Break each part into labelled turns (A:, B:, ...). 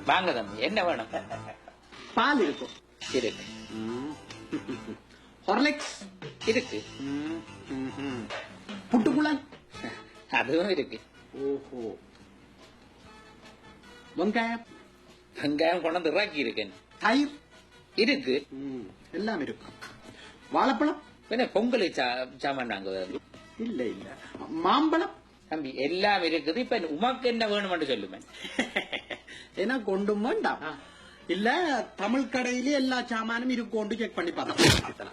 A: வாங்க தம்பி, என்ன வேணும்?
B: பால் இருக்கும்.
A: இருக்கு.
B: ஹார்லிக்ஸ்
A: இருக்கு.
B: புட்டுக்குழல்
A: அதுவும் இருக்கு.
B: ஓஹோ. வெங்காயம்
A: வெங்காயம் கொண்டு இறக்கி இருக்கேன்.
B: தயிர்
A: இருக்கு.
B: எல்லாம் இருக்கும். வாழைப்பழம்
A: என்ன பொங்கல் சாமான் வாங்குவது?
B: இல்ல இல்ல. மாம்பழம்
A: தம்பி எல்லாம் இருக்குது. இப்ப உமக்கு என்ன வேணும்னு சொல்லுமே.
B: ஏன்னா கொண்டும் வேண்டாம். இல்ல தமிழ் கடையிலே எல்லா சாமானும் இருக்கும் செக் பண்ணி பார்த்தோம்.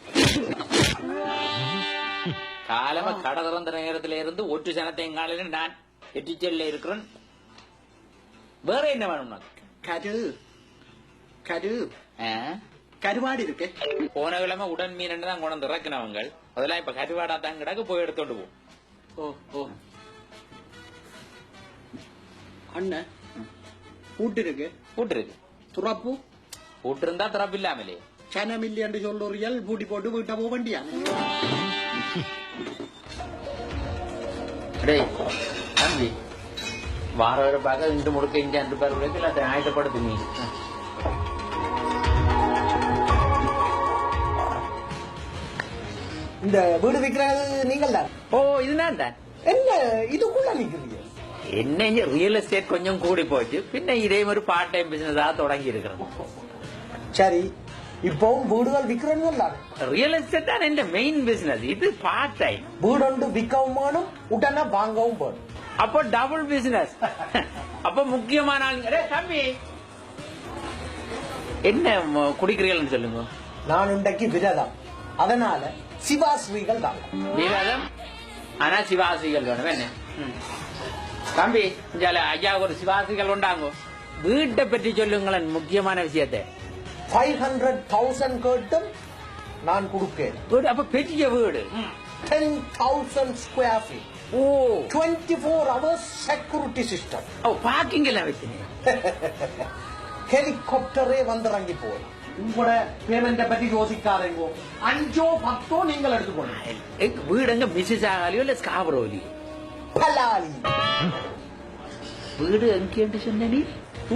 A: காலமா கடை திறந்த நேரத்தில இருந்து ஒற்று சனத்தையும் காலையில நான் எட்டிச்சல்ல இருக்கிறேன். வேற என்ன வேணும்?
B: கருவாடு இருக்கு.
A: போன கிழமை உடன் மீன் தான் கொண்டு இறக்கினவங்க. அதெல்லாம் இப்ப கருவாடா தான் கிடக்கு, போய் எடுத்துட்டு போ.
B: ஓ அண்ணன் பூட்டு இருக்கு.
A: பூட்டு இருக்கு.
B: துறப்பு
A: பூட்டு இருந்தா துறப்பு இல்லாமலே
B: சனம் இல்லையன்று சொல்லுறியல். பூட்டி போட்டு வீட்டை போக வேண்டியா?
A: தம்பி வார வர பார்க்க இன்று முழுக்க இங்க 2 பேர் உழைக்கல. அதை ஆயத்தப்படுத்து நீ.
B: இந்த வீடு விற்கிறது நீங்கள் தான்?
A: ஓ இதுதான் தான்.
B: என்ன இதுக்குள்ள நிக்கிறீங்க?
A: என்ன ரியல் எஸ்டேட் கொஞ்சம் கூடி போச்சு. பின்ன இதே மாதிரி பார்ட் டைம் பிசினஸா தொடங்கி இருக்கிறோம்.
B: சரி, இப்பவும் வீடுகள் விற்கிறோம்.
A: ரியல் எஸ்டேட் தான் என் மெயின் பிசினஸ். இது பார்ட் டைம்.
B: வீடு ஒன்று விற்கவும் வேணும், உடனே வாங்கவும் வேணும்.
A: அப்போ டபுள் பிசினஸ். அப்ப முக்கியமான தம்பி என்ன குடிக்கிறீர்கள் சொல்லுங்க.
B: நான் இன்றைக்கு விரதம், அதனால சிவாஸ்ரீகள் தான்.
A: விரதம் ஆனா சிவாசிகள் வேணும். என்ன தம்பி ஐயா ஒரு சிவாசிகள் உண்டாங்க. வீட்டை பற்றி சொல்லுங்களேன் முக்கியமான விஷயத்தை.
B: 500,000 கேட்டும் நான் கொடுக்கேன்.
A: அப்ப பெரிய வீடு
B: 10,000 ஸ்கொயர் ஃபீட்.
A: ஓ
B: 24 hours செக்யூரிட்டி சிஸ்டம்.
A: பார்க்கிங் எல்லாம் வச்சுங்க.
B: ஹெலிகாப்டரே வந்திறங்கி போகலாம். உங்களோட பேமெண்ட பத்தி யோசிக்காதீங்க. 5 or 10 நீங்கள் எடுத்துக்கணும்.
A: வீடுங்க மிஸ்ஸஸ் ஆகாலியோ இல்ல ஸ்காபரோலியோ?
B: பலாலி
A: வீடு எங்கே சொன்ன நீ?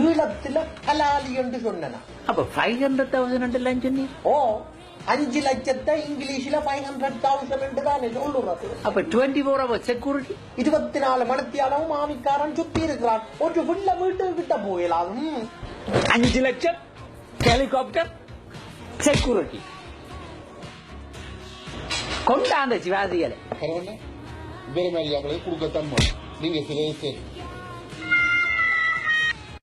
B: ஈழத்துல பலாலி என்று சொன்னா.
A: அப்ப 500,000 எல்லாம் சொன்னி?
B: ஓ 5 லட்சத்தை இங்கிலீஷ்ல 500,000 என்று தான் சொல்லுறது.
A: அப்ப 24 hours செக்யூரிட்டி
B: 24 மணித்தியாலும் மாமிக்காரன் சுத்தி இருக்கிறான். ஒரு புள்ள வீட்டு கிட்ட போயலாம்.
A: 5 லட்சம் ஹெலிகாப்டர் செக்யூரிட்டி கொண்டாந்த சிவாசிகளை
C: வேற மாதிரி கொடுக்கத்தான் நீங்க சில